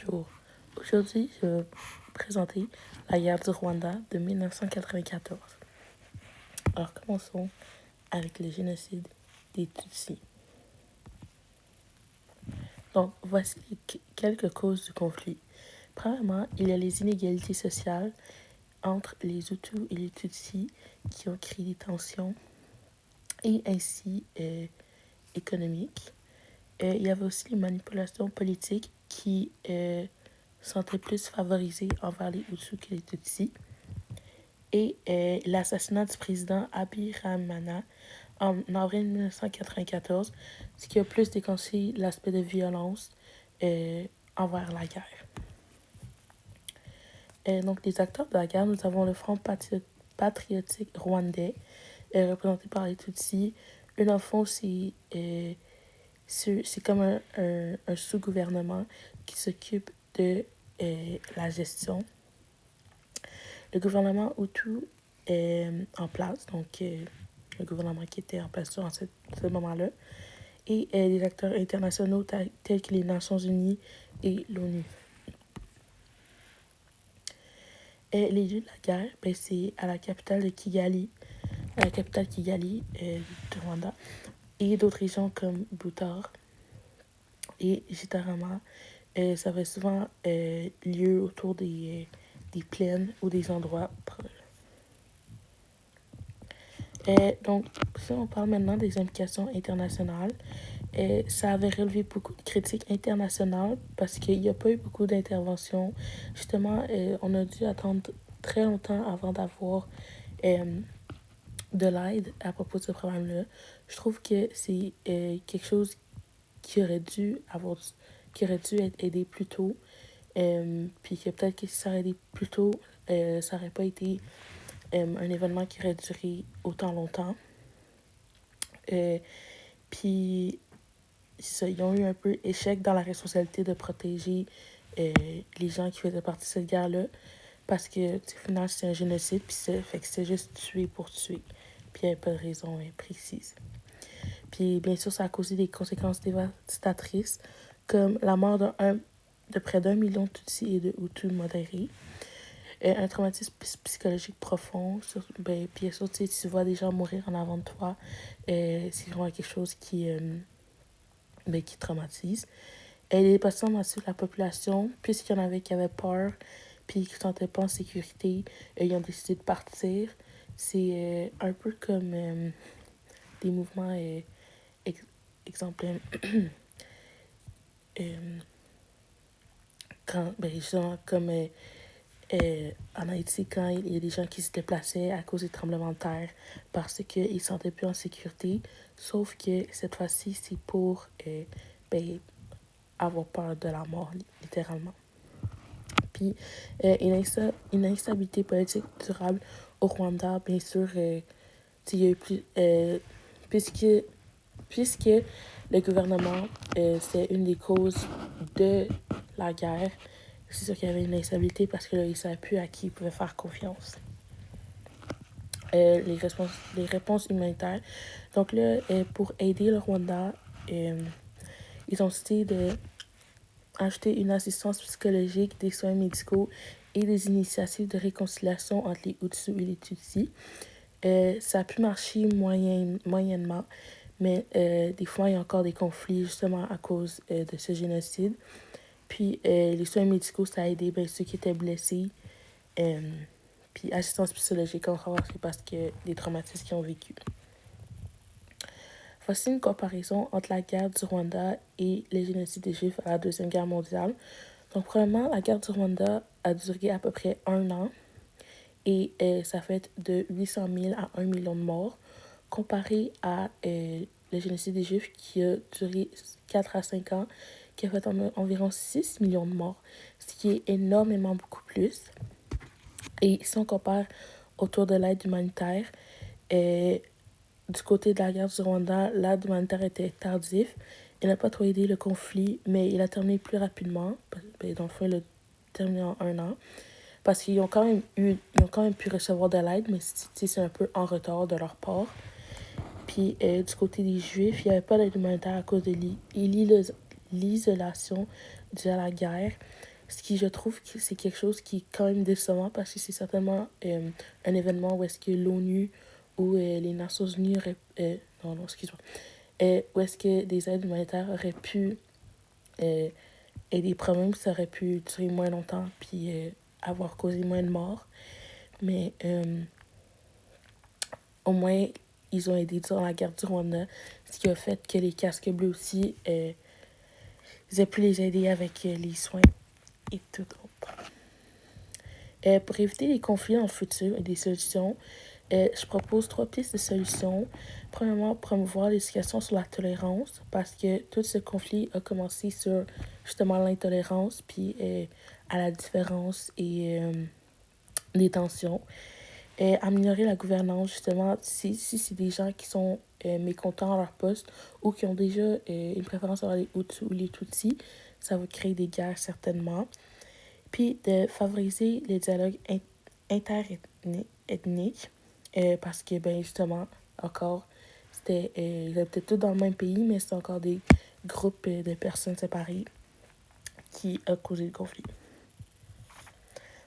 Bonjour. Aujourd'hui, je vais vous présenter la guerre du Rwanda de 1994. Alors, commençons avec le génocide des Tutsis. Donc, voici quelques causes du conflit. Premièrement, il y a les inégalités sociales entre les Hutus et les Tutsis qui ont créé des tensions et ainsi économiques. Il y avait aussi les manipulations politiques qui sentaient plus favorisées envers les Hutus que les Tutsis. Et l'assassinat du président Abiyarimana en avril 1994, ce qui a plus déclenché l'aspect de violence envers la guerre. Donc, les acteurs de la guerre, nous avons le Front patriotique rwandais, représenté par les Tutsis. Eux, dans le fond, c'est comme un sous-gouvernement qui s'occupe de la gestion. Le gouvernement Hutu est en place, donc le gouvernement qui était en place à ce moment-là, et les acteurs internationaux tels que les Nations Unies et l'ONU. Les lieux de la guerre, c'est à la capitale Kigali du Rwanda, et d'autres régions comme Butare et Gitarama. Ça avait souvent lieu autour des plaines ou des endroits proches. Donc, si on parle maintenant des implications internationales, ça avait relevé beaucoup de critiques internationales parce qu'il n'y a pas eu beaucoup d'interventions. Justement, on a dû attendre très longtemps avant d'avoir de l'aide à propos de ce problème-là. Je trouve que c'est quelque chose qui aurait dû être aidé plus tôt. Puis que peut-être que si ça aurait été plus tôt, ça n'aurait pas été un événement qui aurait duré autant longtemps. Puis, ils ont eu un peu échec dans la responsabilité de protéger les gens qui faisaient partie de cette guerre-là. Parce que, au final, c'est un génocide, puis c'est juste tuer pour tuer. Puis, il n'y avait pas de raison précise. Puis, bien sûr, ça a causé des conséquences dévastatrices, comme la mort de près d'1 million de Tutsis et de Hutus modérés. Un traumatisme psychologique profond. Puis bien sûr, tu vois des gens mourir en avant de toi. C'est vraiment quelque chose qui traumatise. Les patients massifs de la population, puisqu'il y en avait qui avaient peur, puis qui ne se sentaient pas en sécurité, ils ont décidé de partir. C'est un peu comme des mouvements, exemple, genre comme en Haïti, quand il y a des gens qui se déplaçaient à cause des tremblements de terre parce qu'ils ne se sentaient plus en sécurité. Sauf que cette fois-ci, c'est pour avoir peur de la mort, littéralement. Puis, une instabilité politique durable au Rwanda, bien sûr, il y a eu plus... puisque le gouvernement, c'est une des causes de la guerre, c'est sûr qu'il y avait une instabilité parce que là, ils ne savaient plus à qui ils pouvaient faire confiance. Les réponses humanitaires. Donc là, pour aider le Rwanda, ils ont décidé d'ajouter une assistance psychologique, des soins médicaux et des initiatives de réconciliation entre les Hutus et les Tutsis. Ça a pu marcher moyennement, mais des fois, il y a encore des conflits justement à cause de ce génocide. Puis les soins médicaux, ça a aidé ceux qui étaient blessés. Puis assistance psychologique, encore, c'est parce que des traumatismes qu'ils ont vécu. Voici une comparaison entre la guerre du Rwanda et les génocides des Juifs à la Deuxième Guerre mondiale. Donc, premièrement, la guerre du Rwanda a duré à peu près 1 an et ça fait de 800 000 à 1 million de morts, comparé à le génocide des Juifs qui a duré 4 à 5 ans, qui a fait environ 6 millions de morts, ce qui est énormément beaucoup plus. Et si on compare autour de l'aide humanitaire, du côté de la guerre du Rwanda, l'aide humanitaire était tardive. Il n'a pas trop aidé le conflit, mais il a terminé plus rapidement. Dans le fond, il a terminé en 1 an. Parce qu'ils ont quand même pu recevoir de l'aide, mais c'est un peu en retard de leur part. Puis du côté des Juifs, il n'y avait pas d'aide humanitaire à cause de l'isolation due à la guerre. Ce qui, je trouve, que c'est quelque chose qui est quand même décevant parce que c'est certainement un événement où est-ce que l'ONU ou les Nations Unies auraient... non, non, excuse-moi. Où est-ce que des aides humanitaires auraient pu aider des problèmes, ça aurait pu durer moins longtemps puis avoir causé moins de morts. Mais au moins, ils ont aidé durant la guerre du Rwanda, ce qui a fait que les casques bleus aussi, ils aient pu les aider avec les soins et tout autre. Pour éviter les conflits dans le futur et des solutions, je propose 3 pistes de solutions. Premièrement, promouvoir l'éducation sur la tolérance, parce que tout ce conflit a commencé sur justement l'intolérance, puis à la différence et des tensions. Améliorer la gouvernance, justement, si c'est des gens qui sont mécontents à leur poste ou qui ont déjà une préférence envers les Hutus ou les Tutsis, ça va créer des guerres certainement. Puis de favoriser les dialogues interethniques, parce que, ben justement, encore, ils étaient tous dans le même pays, mais c'est encore des groupes de personnes séparées qui ont causé le conflit.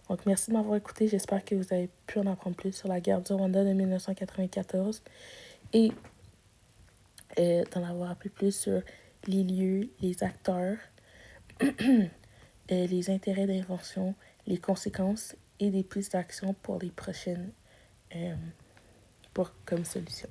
Donc, merci de m'avoir écouté. J'espère que vous avez pu en apprendre plus sur la guerre du Rwanda de 1994 et d'en avoir appris plus sur les lieux, les acteurs, les intérêts d'invention, les conséquences et des pistes d'action pour les prochaines comme solution.